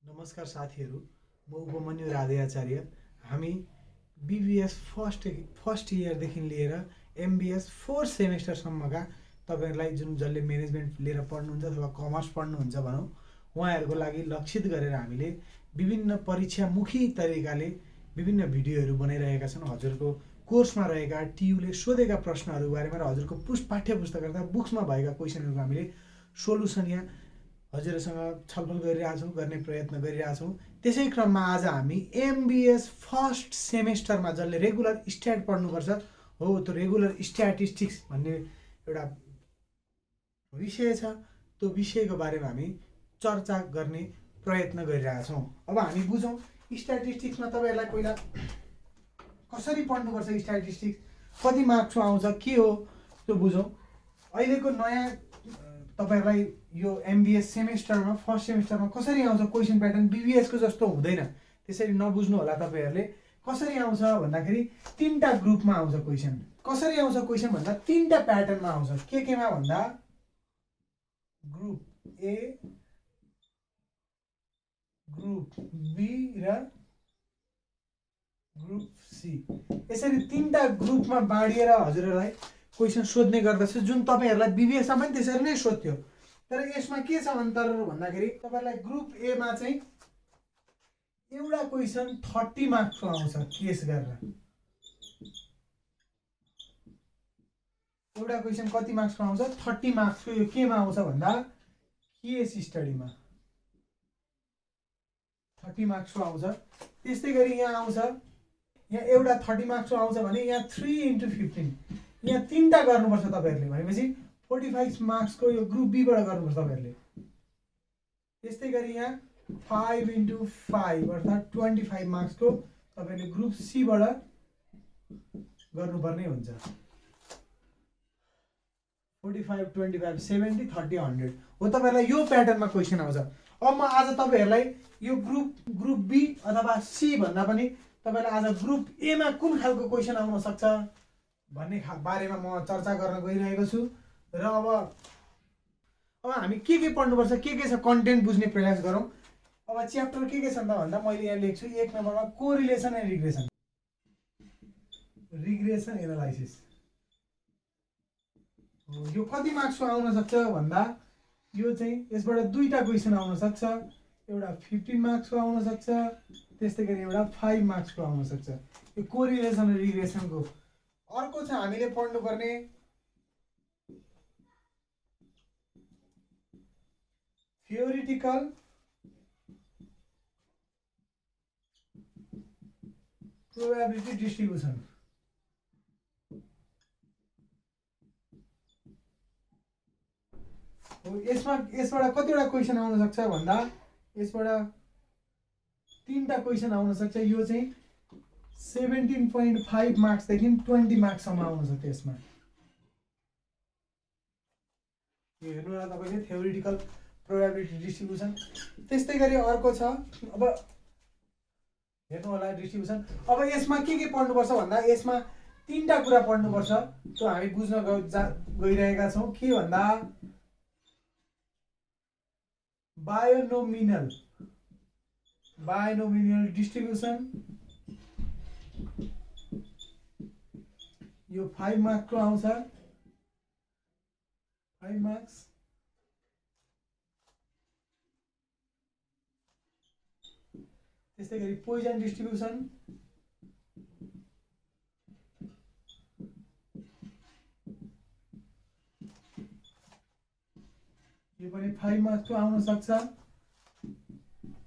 नमस्कार साथीहरू, म उपमन्यु राधेयाचार्य। हामी बीबीएस फर्स्ट इयरदेखि लिएर MBS 4 सेमेस्टरसम्मका तपाईहरुलाई जसले म्यानेजमेन्ट लिएर पढ्नुहुन्छ अथवा कमर्स पढ्नुहुन्छ भनौं, उहाँहरुको लागि लक्षित गरेर हामीले विभिन्न परीक्षामुखी तरिकाले विभिन्न भिडियोहरू बनाइरहेका छौं। हजुरको कोर्समा रहेका टियुले सोधेका प्रश्नहरू बारेमा र हजुरको पाठ्यपुस्तक अथवा बुक्समा भएका क्वेशनहरुको हामीले सोलुसन यहाँ हजुरसँग छलफल गरिरहेछौं, गर्ने प्रयत्न गरिरहेछौं। त्यसै क्रममा आज हामी MBS फर्स्ट सेमेस्टरमा जसले रेगुलर स्ट्याट पढ्नुपर्छ हो, त्यो रेगुलर स्ट्याटिस्टिक्स भन्ने एउटा विषय छ। त्यो विषयको बारेमा हामी चर्चा गर्ने प्रयत्न गरिरहेछौं। अब हामी बुझौं स्ट्याटिस्टिक्समा तपाईहरुलाई पहिला कसरी पढ्नुपर्छ, स्ट्याटिस्टिक्स कति मार्क्समा आउँछ, के हो त्यो बुझौं। अहिलेको नयाँ तपाईहरुलाई यो MBS सेमेस्टरमा फर्स्ट सेमेस्टरमा कसरी आउँछ क्वेशन प्याटर्न BBS को जस्तो हुँदैन, त्यसरी नबुझ्नु होला तपाईहरुले। कसरी आउँछ भन्दाखेरि तीनटा ग्रुपमा आउँछ क्वेशन। कसरी आउँछ क्वेशन भन्दा तीनटा प्याटर्नमा आउँछ। केमा भन्दा ग्रुप A, ग्रुप B र ग्रुप C। यसरी तीनटा ग्रुपमा बाँडिएर हजुरहरुलाई क्वेशन सोध्ने गर्दछ, जुन तपाईहरुलाई BBS मा पनि त्यसरी नै सोध्थ्यो। तर यसमा के छ अन्तर भन्दाखेरि तपाईहरुलाई ग्रुप A मा चाहिँ एउटा क्वेशन 30 मार्क्सको आउँछ केस गरेर। एउटा क्वेशन कति मार्क्सको आउँछ? 30 मार्क्सको। यो केमा आउँछ भन्दा केस स्टडीमा 30 मार्क्सको आउँछ। त्यस्तै गरी यहाँ आउँछ, यहाँ एउटा 30 मार्क्सको आउँछ भने यहाँ 3 × 15 यहाँ तीनटा गर्नुपर्छ तपाईहरुले। भनेपछि 45 मार्क्सको यो ग्रुप B बाट गर्नुपर्छ तपाईहरुले। त्यस्तै गरी यहाँ 5 × 5 अर्थात 25 मार्क्सको तपाईहरुले ग्रुप C बाट गर्नुपर्ने हुन्छ। 45 25 70 30 100 हो। तपाईहरुलाई यो प्याटर्नमा क्वेशन आउँछ। अब म आज तपाईहरुलाई यो ग्रुप B अथवा C भन्दा पनि तपाईहरुलाई आज ग्रुप A मा कुन खालको क्वेशन आउन सक्छ भन्ने बारेमा म चर्चा गर्न गइरहेको छु। र अब हामी के पढ्नुपर्छ, के छ कन्टेन्ट बुझ्ने प्रयास गरौँ। अब च्याप्टर के छन् त भन्दा मैले यहाँ लेख्छु 1 नम्बरमा कोरिलेसन एन्ड रिग्रेसन एनालाइसिस। यो कति मार्क्सको आउन सक्छ भन्दा यो चाहिँ यसबाट दुईटा क्वेशन आउन सक्छ। एउटा 15 मार्क्सको आउन सक्छ, त्यस्तै गरी एउटा 5 मार्क्सको आउन सक्छ। यो कोरिलेसन र रिग्रेसनको। अर्को छ हामीले पढ्नुपर्ने theoretical probability distribution। यसबाट कतिवटा क्वेशन आउन सक्छ भन्दा यसबाट तीनटा क्वेशन आउन सक्छ। यो चाहिँ 17.5 मार्क्स देखि 20 मार्क्स सम्म आउन सक्छ। यसमा यो हेर्नु होला तपाईले theoretical probability distribution। त्यस्तै गरी अर्को छ, अब हेर्नु होला डिस्ट्रिब्युसन। अब यसमा के पढ्नुपर्छ भन्दा यसमा तीनटा कुरा पढ्नुपर्छ। त्यो हामी बुझ्न गइरहेका छौं। के भन्दा बायोनोमिनल डिस्ट्रिब्युसन, यो 5 मार्क्सको आउँछ, 5 मार्क्स। त्यस्तै गरी पोइजन डिस्ट्रिब्युसन, यो पनि 5 मार्क्सको आउन सक्छ।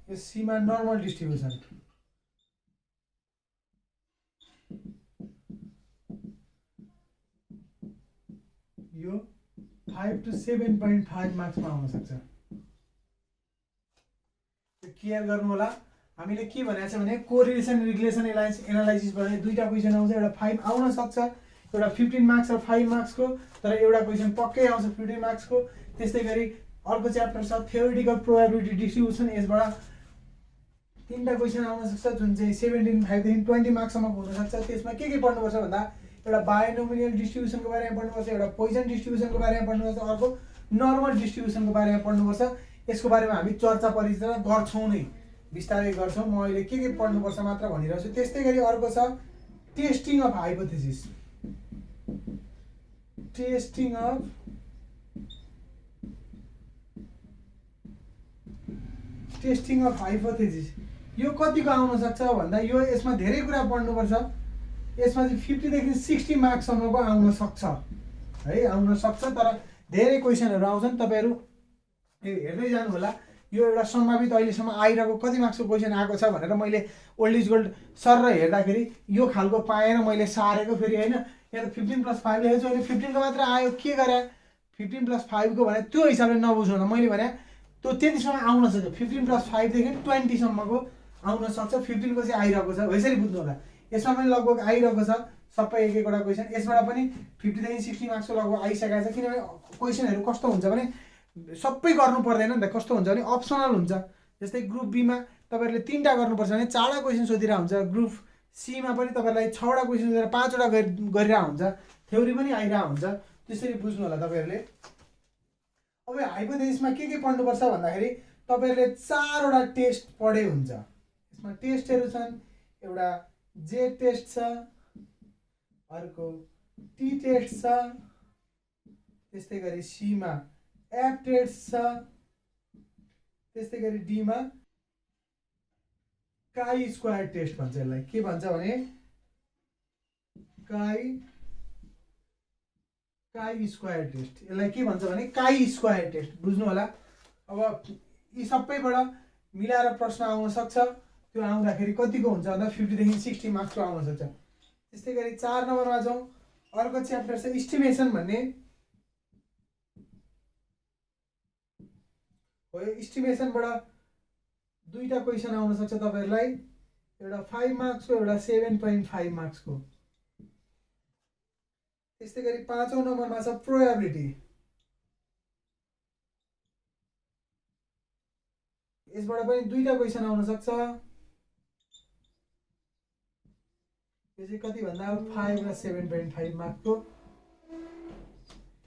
यो सीमा नर्मल डिस्ट्रिब्युसन, यो 5 to 7.5 मार्क्समा आउन सक्छ। यो क्लियर गर्नु होला। हामीले के भनेको छ भने कोरिलेसन रिग्रेसन एनालाइसिसबाट दुईटा क्वेशन आउँछ। एउटा 5 आउन सक्छ, एउटा 15 मार्क्स र 5 मार्क्सको, तर एउटा क्वेशन पक्कै आउँछ 15 मार्क्सको। त्यस्तै गरी अर्को च्याप्टर छ थियोरिटिकल प्रोबेबिलिटी डिस्ट्रिब्युसन। यसबाट तीनटा क्वेशन आउन सक्छ, जुन चाहिँ 17.5 देखि 20 मार्क्ससम्मको हुन सक्छ। त्यसमा के पढ्नुपर्छ भन्दा एउटा बायोनोमिनल डिस्ट्रिब्युसनको बारेमा पढ्नुपर्छ, एउटा पोइजन डिस्ट्रिब्युसनको बारेमा पढ्नुपर्छ, अर्को नर्मल डिस्ट्रिब्युसनको बारेमा पढ्नुपर्छ। यसको बारेमा हामी चर्चा परिचर्चा गर्छौं नै। बिस्तारै गर्छौँ। म अहिले के पढ्नुपर्छ मात्र भनिरहेको छु। त्यस्तै गरी अर्को छ testing of hypothesis. Testing of hypothesis यो कतिको आउन सक्छ भन्दा यो यसमा धेरै कुरा पढ्नुपर्छ। यसमा चाहिँ 50 देखि 60 मार्क्ससम्मको आउन सक्छ है, आउन सक्छ। तर धेरै क्वेसनहरू आउँछन्, तपाईँहरू हेर्दै जानु होला। यो एउटा सम्भावित अहिलेसम्म आइरहेको कति मार्क्सको क्वेसन आएको छ भनेर मैले ओल्ड इज गोल्ड सर र हेर्दाखेरि यो खालको पाएर मैले सारेको। फेरि होइन, यहाँ त 15+5 लेखेको छु, अहिले 15को मात्र आयो, के गरे 15+5 को भने त्यो हिसाबले नबुझ्नु न। मैले भने त्यो त्यतिसम्म आउन सक्छ, 15+5 देखि 20 सम्मको आउन सक्छ। 15 को चाहिँ आइरहेको छ, यसरी बुझ्नु होला। यसमा पनि लगभग आइरहेको छ सबै एक एकवटा क्वेसन। यसबाट पनि 50 देखि 60 मार्क्सको लगभग आइसकेको छ। किनभने क्वेसनहरू कस्तो हुन्छ भने सबै गर्नु पर्दैन नि त, कस्तो हुन्छ भने अप्सनल हुन्छ। जस्तै ग्रुप बीमा तपाईँहरूले 3टा गर्नुपर्छ भने 4वटा क्वेसन सोधिरहेको हुन्छ। ग्रुप सीमा पनि तपाईँहरूलाई 6वटा क्वेसन सोधेर 5वटा गरिरहेको हुन्छ। थ्योरी पनि आइरहेको हुन्छ। त्यसरी बुझ्नु होला तपाईँहरूले। अब हाइपोथेसिसमा के पढ्नुपर्छ भन्दाखेरि तपाईँहरूले 4वटा टेस्ट पढे हुन्छ। यसमा टेस्टहरू छन्, एउटा जे टेस्ट छ, अर्को टी टेस्ट छ, त्यस्तै गरी सीमा एफ टेस्ट छ, त्यस्तै गरी डीमा काई स्क्वायर टेस्ट भन्छ। यसलाई के भन्छ भने काई स्क्वायर टेस्ट। यसलाई के भन्छ भने काई स्क्वायर टेस्ट, बुझ्नु होला। अब यी सबैबाट मिलाएर प्रश्न आउन सक्छ। त्यो आउँदाखेरि कतिको हुन्छ भन्दा 50 देखि 60 मार्क्सको आउन सक्छ। त्यस्तै गरी 4 नम्बरमा जाउँ। अर्को च्याप्टर छ इस्टिमेसन भन्ने। हो, यो इस्टिमेसनबाट 2टा क्वेसन आउन सक्छ तपाईँहरूलाई, एउटा 5 मार्क्सको, एउटा 7.5 मार्क्सको। त्यस्तै गरी 5औं नम्बरमा छ प्रोबेबिलिटी। यसबाट पनि 2टा क्वेसन आउन सक्छ। यो चाहिँ कति भन्दा 5 र 7.5 मार्क्सको।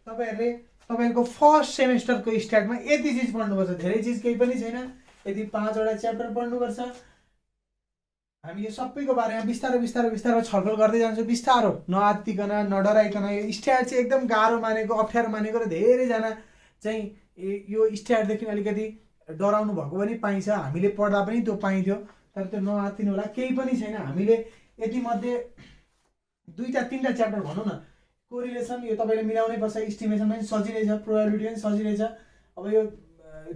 तपाईँहरूको फर्स्ट सेमेस्टरको स्टार्टमा यति चिज पढ्नुपर्छ, धेरै चिज केही पनि छैन। यदि 5वटा च्याप्टर पढ्नुपर्छ। हामी यो सबैको बारेमा बिस्तारो बिस्तारो बिस्तारो छलफल गर्दै जान्छौँ, बिस्तारो, नआत्तिकन नडराइकन। यो स्ट्याट चाहिँ एकदम गाह्रो मानेको, अप्ठ्यारो मानेको र धेरैजना चाहिँ यो स्ट्याटदेखि अलिकति डराउनु भएको पनि पाइन्छ। हामीले पढ्दा पनि त्यो पाइन्थ्यो, तर त्यो नआत्तिनु होला, केही पनि छैन। हामीले यति मध्ये 2-3टा च्याप्टर भनौँ न, कोरिलेसन यो तपाईँले मिलाउनै पर्छ। इस्टिमेसन पनि सजिलै छ, प्रोबेबिलिटी पनि सजिलै छ। अब यो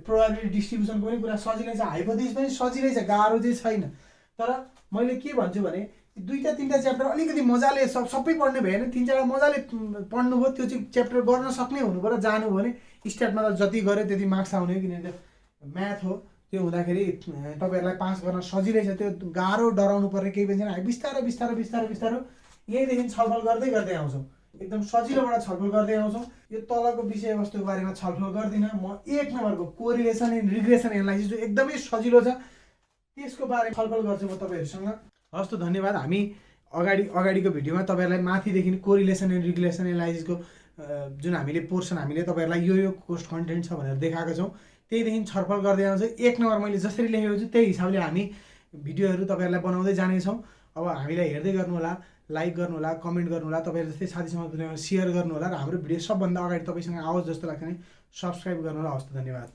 प्रोबेबिलिटी डिस्ट्रिब्युसनको पनि कुरा सजिलै छ, हाइपोथेसिस पनि सजिलै छ, गाह्रो चाहिँ छैन। तर मैले के भन्छु भने 2-3टा च्याप्टर अलिकति मजाले सबै पढ्ने भएन, 3-4 मजाले पढ्नुभयो, त्यो चाहिँ च्याप्टर गर्न सक्ने हुनुपर्यो। जानुभयो भने स्टार्टमा त जति गऱ्यो त्यति मार्क्स आउने हो, किनभने म्याथ हो। त्यो हुँदाखेरि तपाईँहरूलाई पास गर्न सजिलै छ। त्यो गाह्रो डराउनु पर्ने केही पनि छैन। हामी बिस्तारो बिस्तारो बिस्तारो बिस्तारो यहीँदेखि छलफल गर्दै गर्दै आउँछौँ, एकदम सजिलोबाट छलफल गर्दै आउँछौँ। यो तलको विषयवस्तुको बारेमा छलफल गर्दिनँ म। 1 नम्बरको कोरिलेसन एन्ड रिग्रेसन एनालाइसिस जो एकदमै सजिलो छ, त्यसको बारेमा छलफल गर्छु म तपाईँहरूसँग। हस् त, धन्यवाद। हामी अगाडिको भिडियोमा तपाईँहरूलाई माथिदेखि कोरिलेसन एन्ड रिग्रेसन एनालाइसिसको जुन हामीले पोर्सन हामीले तपाईँहरूलाई यो कोर्स कन्टेन्ट छ भनेर देखाएको छौँ, त्यहीदेखि छलफल गर्दै आउँछ। 1 नम्बर मैले जसरी लेखेको छु त्यही हिसाबले हामी भिडियोहरू तपाईँहरूलाई बनाउँदै जानेछौँ। अब हामीलाई हेर्दै गर्नु होला, लाइक गर्नु होला, कमेन्ट गर्नु होला, तपाईँहरू जस्तै साथीसँग सेयर गर्नु होला, र हाम्रो भिडियो सबभन्दा अगाडि तपाईँसँग आओस् जस्तो लाग्छ भने सब्सक्राइब गर्नु होला। हस् त, धन्यवाद।